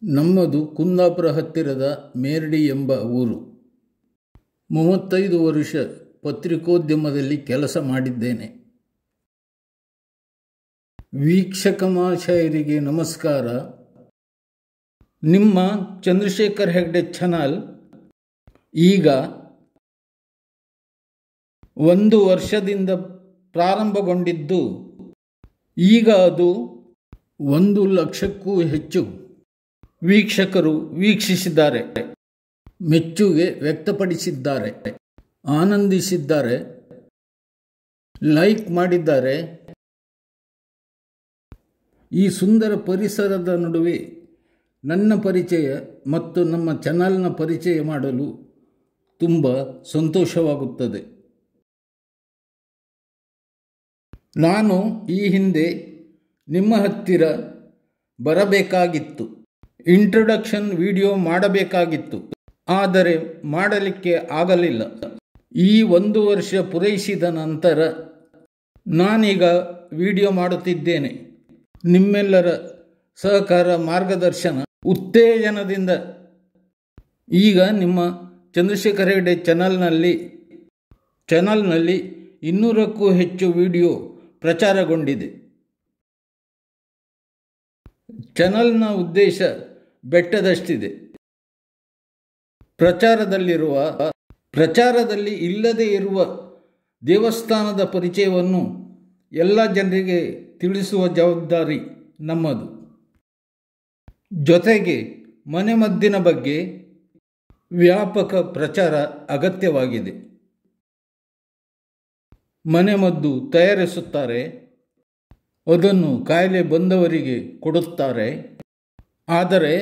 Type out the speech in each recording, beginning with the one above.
ನಮ್ಮದು ಕುಂದಾಪುರ ಹತ್ತಿರದ ಮೇರ್ಡಿ ಎಂಬ ಊರು. 35 ವರ್ಷ ಪತ್ರಿಕೋದ್ಯಮದಲ್ಲಿ ಕೆಲಸ ಮಾಡಿದ್ದೇನೆ. ವೀಕ್ಷಕ ಮಹಾಶಯರಿಗೆ ನಮಸ್ಕಾರ. ನಿಮ್ಮ ಚಂದ್ರಶೇಖರ್ ಹೆಗ್ಡೆ ಚಾನಲ್ ಈಗ 1 ವರ್ಷದಿಂದ ಪ್ರಾರಂಭಗೊಂಡಿದ್ದು, ಈಗ ಅದು 1 ಲಕ್ಷಕ್ಕೂ ಹೆಚ್ಚು ವೀಕ್ಷಕರು ವೀಕ್ಷಿಸಿದ್ದಾರೆ, ಮೆಚ್ಚುಗೆ ವ್ಯಕ್ತಪಡಿಸಿದ್ದಾರೆ, ಆನಂದಿಸಿದ್ದಾರೆ, ಲೈಕ್ ಮಾಡಿದ್ದಾರೆ. ಈ ಸುಂದರ ಪರಿಸರದ ನಡುವೆ ನನ್ನ ಪರಿಚಯ ಮತ್ತು ನಮ್ಮ ಚಾನಲ್ನ ಪರಿಚಯ ಮಾಡಲು ತುಂಬ ಸಂತೋಷವಾಗುತ್ತದೆ. ನಾನು ಈ ಹಿಂದೆ ನಿಮ್ಮ ಹತ್ತಿರ ಬರಬೇಕಾಗಿತ್ತು, ಇಂಟ್ರೊಡಕ್ಷನ್ ವಿಡಿಯೋ ಮಾಡಬೇಕಾಗಿತ್ತು, ಆದರೆ ಮಾಡಲಿಕ್ಕೆ ಆಗಲಿಲ್ಲ. ಈ 1 ವರ್ಷ ಪೂರೈಸಿದ ನಂತರ ನಾನೀಗ ವಿಡಿಯೋ ಮಾಡುತ್ತಿದ್ದೇನೆ. ನಿಮ್ಮೆಲ್ಲರ ಸಹಕಾರ, ಮಾರ್ಗದರ್ಶನ, ಉತ್ತೇಜನದಿಂದ ಈಗ ನಿಮ್ಮ ಚಂದ್ರಶೇಖರ್ ಹೆಗ್ಡೆ ಚಾನಲ್ನಲ್ಲಿ 200ಕ್ಕೂ ಹೆಚ್ಚು ವಿಡಿಯೋ ಪ್ರಚಾರಗೊಂಡಿದೆ. ಚಾನಲ್ನ ಉದ್ದೇಶ ಬೆಟ್ಟದಷ್ಟಿದೆ. ಪ್ರಚಾರದಲ್ಲಿ ಇಲ್ಲದೇ ಇರುವ ದೇವಸ್ಥಾನದ ಪರಿಚಯವನ್ನು ಎಲ್ಲ ಜನರಿಗೆ ತಿಳಿಸುವ ಜವಾಬ್ದಾರಿ ನಮ್ಮದು. ಜೊತೆಗೆ ಮನೆಮದ್ದಿನ ಬಗ್ಗೆ ವ್ಯಾಪಕ ಪ್ರಚಾರ ಅಗತ್ಯವಾಗಿದೆ. ಮನೆಮದ್ದು ತಯಾರಿಸುತ್ತಾರೆ, ಅದನ್ನು ಕಾಯಿಲೆ ಬಂದವರಿಗೆ ಕೊಡುತ್ತಾರೆ. ಆದರೆ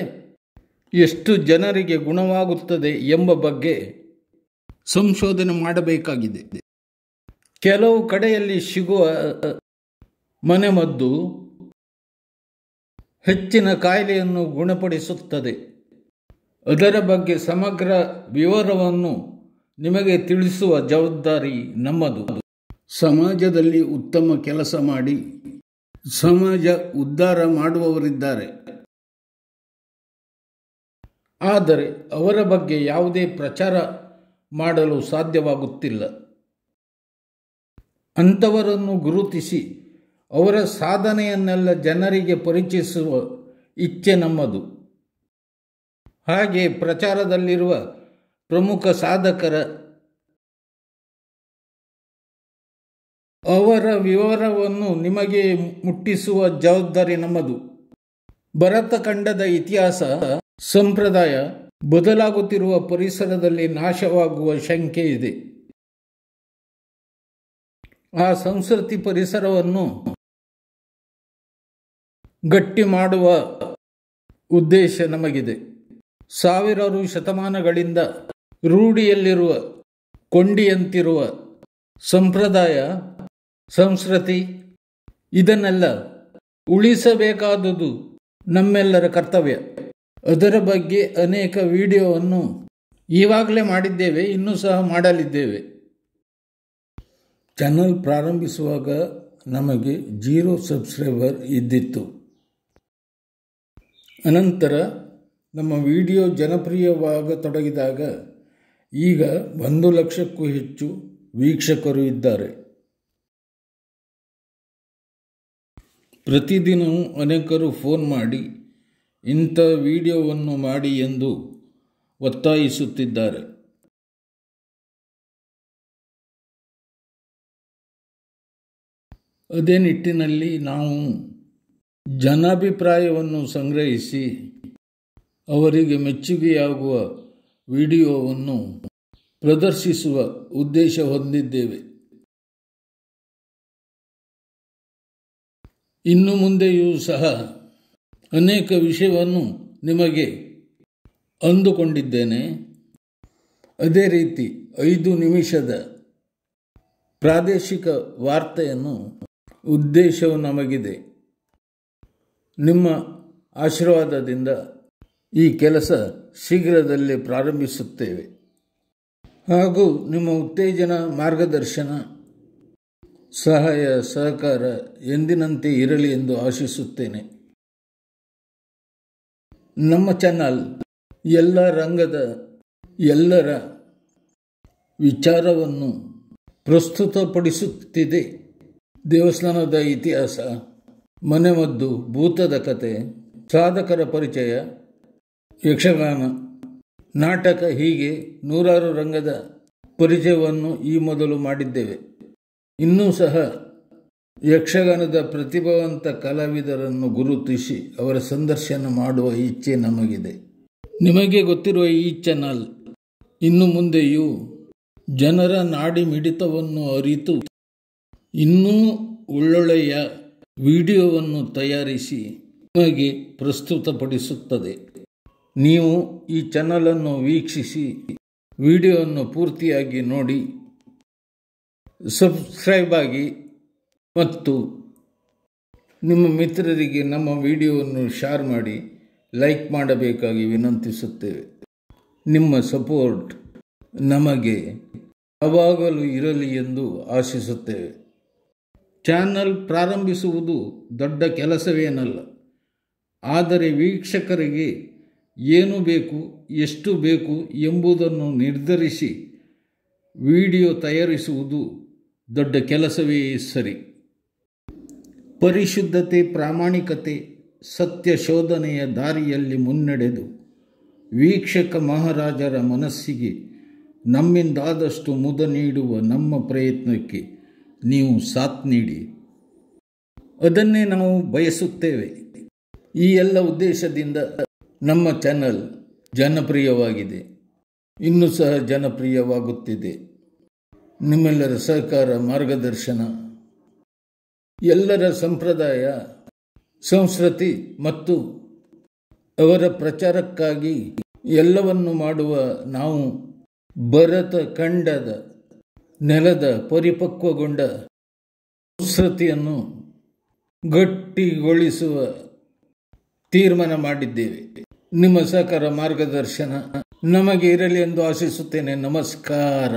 ಎಷ್ಟು ಜನರಿಗೆ ಗುಣವಾಗುತ್ತದೆ ಎಂಬ ಬಗ್ಗೆ ಸಂಶೋಧನೆ ಮಾಡಬೇಕಾಗಿದೆ. ಕೆಲವು ಕಡೆಯಲ್ಲಿ ಸಿಗುವ ಮನೆಮದ್ದು ಹೆಚ್ಚಿನ ಕಾಯಿಲೆಯನ್ನು ಗುಣಪಡಿಸುತ್ತದೆ. ಅದರ ಬಗ್ಗೆ ಸಮಗ್ರ ವಿವರವನ್ನು ನಿಮಗೆ ತಿಳಿಸುವ ಜವಾಬ್ದಾರಿ ನಮ್ಮದು. ಸಮಾಜದಲ್ಲಿ ಉತ್ತಮ ಕೆಲಸ ಮಾಡಿ ಸಮಾಜ ಉದ್ಧಾರ ಮಾಡುವವರಿದ್ದಾರೆ, ಆದರೆ ಅವರ ಬಗ್ಗೆ ಯಾವುದೇ ಪ್ರಚಾರ ಮಾಡಲು ಸಾಧ್ಯವಾಗುತ್ತಿಲ್ಲ. ಅಂಥವರನ್ನು ಗುರುತಿಸಿ ಅವರ ಸಾಧನೆಯನ್ನೆಲ್ಲ ಜನರಿಗೆ ಪರಿಚಯಿಸುವ ಇಚ್ಛೆ ನಮ್ಮದು. ಹಾಗೆ ಪ್ರಚಾರದಲ್ಲಿರುವ ಪ್ರಮುಖ ಸಾಧಕರ ಅವರ ವಿವರವನ್ನು ನಿಮಗೆ ಮುಟ್ಟಿಸುವ ಜವಾಬ್ದಾರಿ ನಮ್ಮದು. ಭರತಖಂಡದ ಇತಿಹಾಸ, ಸಂಪ್ರದಾಯ ಬದಲಾಗುತ್ತಿರುವ ಪರಿಸರದಲ್ಲಿ ನಾಶವಾಗುವ ಶಂಕೆ ಇದೆ. ಆ ಸಂಸ್ಕೃತಿ ಪರಿಸರವನ್ನು ಗಟ್ಟಿ ಮಾಡುವ ಉದ್ದೇಶ ನಮಗಿದೆ. ಸಾವಿರಾರು ಶತಮಾನಗಳಿಂದ ರೂಢಿಯಲ್ಲಿರುವ, ಕೊಂಡಿಯಂತಿರುವ ಸಂಪ್ರದಾಯ, ಸಂಸ್ಕೃತಿ ಇದನ್ನೆಲ್ಲ ಉಳಿಸಬೇಕಾದುದು ನಮ್ಮೆಲ್ಲರ ಕರ್ತವ್ಯ. ಅದರ ಬಗ್ಗೆ ಅನೇಕ ವಿಡಿಯೋವನ್ನು ಈವಾಗಲೇ ಮಾಡಿದ್ದೇವೆ, ಇನ್ನೂ ಸಹ ಮಾಡಲಿದ್ದೇವೆ. ಚಾನಲ್ ಪ್ರಾರಂಭಿಸುವಾಗ ನಮಗೆ 0 ಸಬ್ಸ್ಕ್ರೈಬರ್ ಇದ್ದಿತ್ತು. ಅನಂತರ ನಮ್ಮ ವಿಡಿಯೋ ಜನಪ್ರಿಯವಾಗತೊಡಗಿದಾಗ ಈಗ 1 ಲಕ್ಷಕ್ಕೂ ಹೆಚ್ಚು ವೀಕ್ಷಕರು ಇದ್ದಾರೆ. ಪ್ರತಿದಿನವೂ ಅನೇಕರು ಫೋನ್ ಮಾಡಿ ಇಂಥ ವಿಡಿಯೋವನ್ನು ಮಾಡಿ ಎಂದು ಒತ್ತಾಯಿಸುತ್ತಿದ್ದಾರೆ. ಅದೇ ನಿಟ್ಟಿನಲ್ಲಿ ನಾವು ಜನಾಭಿಪ್ರಾಯವನ್ನು ಸಂಗ್ರಹಿಸಿ ಅವರಿಗೆ ಮೆಚ್ಚುಗೆಯಾಗುವ ವಿಡಿಯೋವನ್ನು ಪ್ರದರ್ಶಿಸುವ ಉದ್ದೇಶ ಹೊಂದಿದ್ದೇವೆ. ಇನ್ನು ಮುಂದೆಯೂ ಸಹ ಅನೇಕ ವಿಷಯವನ್ನು ನಿಮಗೆ ಅಂದುಕೊಂಡಿದ್ದೇನೆ. ಅದೇ ರೀತಿ 5 ನಿಮಿಷದ ಪ್ರಾದೇಶಿಕ ವಾರ್ತೆಯನ್ನು ಉದ್ದೇಶವು ನಮಗಿದೆ. ನಿಮ್ಮ ಆಶೀರ್ವಾದದಿಂದ ಈ ಕೆಲಸ ಶೀಘ್ರದಲ್ಲೇ ಪ್ರಾರಂಭಿಸುತ್ತೇವೆ. ಹಾಗೂ ನಿಮ್ಮ ಉತ್ತೇಜನ, ಮಾರ್ಗದರ್ಶನ, ಸಹಾಯ ಸಹಕಾರ ಎಂದಿನಂತೆ ಇರಲಿ ಎಂದು ಆಶಿಸುತ್ತೇನೆ. ನಮ್ಮ ಚಾನಲ್ ಎಲ್ಲ ರಂಗದ ಎಲ್ಲರ ವಿಚಾರವನ್ನು ಪ್ರಸ್ತುತಪಡಿಸುತ್ತಿದೆ. ದೇವಸ್ಥಾನದ ಇತಿಹಾಸ, ಮನೆಮದ್ದು, ಭೂತದ ಕತೆ, ಸಾಧಕರ ಪರಿಚಯ, ಯಕ್ಷಗಾನ, ನಾಟಕ ಹೀಗೆ ನೂರಾರು ರಂಗದ ಪರಿಚಯವನ್ನು ಈ ಮೊದಲು ಮಾಡಿದ್ದೇವೆ. ಇನ್ನೂ ಸಹ ಯಕ್ಷಗಾನದ ಪ್ರತಿಭಾವಂತ ಕಲಾವಿದರನ್ನು ಗುರುತಿಸಿ ಅವರ ಸಂದರ್ಶನ ಮಾಡುವ ಇಚ್ಛೆ ನಮಗಿದೆ. ನಿಮಗೆ ಗೊತ್ತಿರುವ ಈ ಚಾನಲ್ ಇನ್ನು ಮುಂದೆಯೂ ಜನರ ನಾಡಿ ಮಿಡಿತವನ್ನು ಅರಿತು ಇನ್ನೂ ಒಳ್ಳೊಳ್ಳೆಯ ವಿಡಿಯೋವನ್ನು ತಯಾರಿಸಿ ನಿಮಗೆ ಪ್ರಸ್ತುತಪಡಿಸುತ್ತದೆ. ನೀವು ಈ ಚಾನಲನ್ನು ವೀಕ್ಷಿಸಿ ವಿಡಿಯೋವನ್ನು ಪೂರ್ತಿಯಾಗಿ ನೋಡಿ, ಸಬ್ಸ್ಕ್ರೈಬ್ ಆಗಿ ಮತ್ತು ನಿಮ್ಮ ಮಿತ್ರರಿಗೆ ನಮ್ಮ ವಿಡಿಯೋವನ್ನು ಶೇರ್ ಮಾಡಿ, ಲೈಕ್ ಮಾಡಬೇಕಾಗಿ ವಿನಂತಿಸುತ್ತೇವೆ. ನಿಮ್ಮ ಸಪೋರ್ಟ್ ನಮಗೆ ಯಾವಾಗಲೂ ಇರಲಿ ಎಂದು ಆಶಿಸುತ್ತೇವೆ. ಚಾನಲ್ ಪ್ರಾರಂಭಿಸುವುದು ದೊಡ್ಡ ಕೆಲಸವೇನಲ್ಲ, ಆದರೆ ವೀಕ್ಷಕರಿಗೆ ಏನು ಬೇಕು, ಎಷ್ಟು ಬೇಕು ಎಂಬುದನ್ನು ನಿರ್ಧರಿಸಿ ವಿಡಿಯೋ ತಯಾರಿಸುವುದು ದೊಡ್ಡ ಕೆಲಸವೇ ಸರಿ. ಪರಿಶುದ್ಧತೆ, ಪ್ರಾಮಾಣಿಕತೆ, ಸತ್ಯ ಶೋಧನೆಯ ದಾರಿಯಲ್ಲಿ ಮುನ್ನಡೆದು ವೀಕ್ಷಕ ಮಹಾರಾಜರ ಮನಸ್ಸಿಗೆ ನಮ್ಮಿಂದಾದಷ್ಟು ಮುದ ನೀಡುವ ನಮ್ಮ ಪ್ರಯತ್ನಕ್ಕೆ ನೀವು ಸಾಥ್ ನೀಡಿ. ಅದನ್ನೇ ನಾವು ಬಯಸುತ್ತೇವೆ. ಈ ಎಲ್ಲ ಉದ್ದೇಶದಿಂದ ನಮ್ಮ ಚಾನಲ್ ಜನಪ್ರಿಯವಾಗಿದೆ, ಇನ್ನೂ ಸಹ ಜನಪ್ರಿಯವಾಗುತ್ತಿದೆ. ನಿಮ್ಮೆಲ್ಲರ ಸಹಕಾರ, ಮಾರ್ಗದರ್ಶನ, ಎಲ್ಲರ ಸಂಪ್ರದಾಯ, ಸಂಸ್ಕೃತಿ ಮತ್ತು ಅವರ ಪ್ರಚಾರಕ್ಕಾಗಿ ಎಲ್ಲವನ್ನು ಮಾಡುವ ನಾವು ಭರತ ಖಂಡದ ನೆಲದ ಪರಿಪಕ್ವಗೊಂಡ ಸಂಸ್ಕೃತಿಯನ್ನು ಗಟ್ಟಿಗೊಳಿಸುವ ತೀರ್ಮಾನ ಮಾಡಿದ್ದೇವೆ. ನಿಮ್ಮ ಸಹಕಾರ, ಮಾರ್ಗದರ್ಶನ ನಮಗೆ ಇರಲಿ ಎಂದು ಆಶಿಸುತ್ತೇನೆ. ನಮಸ್ಕಾರ.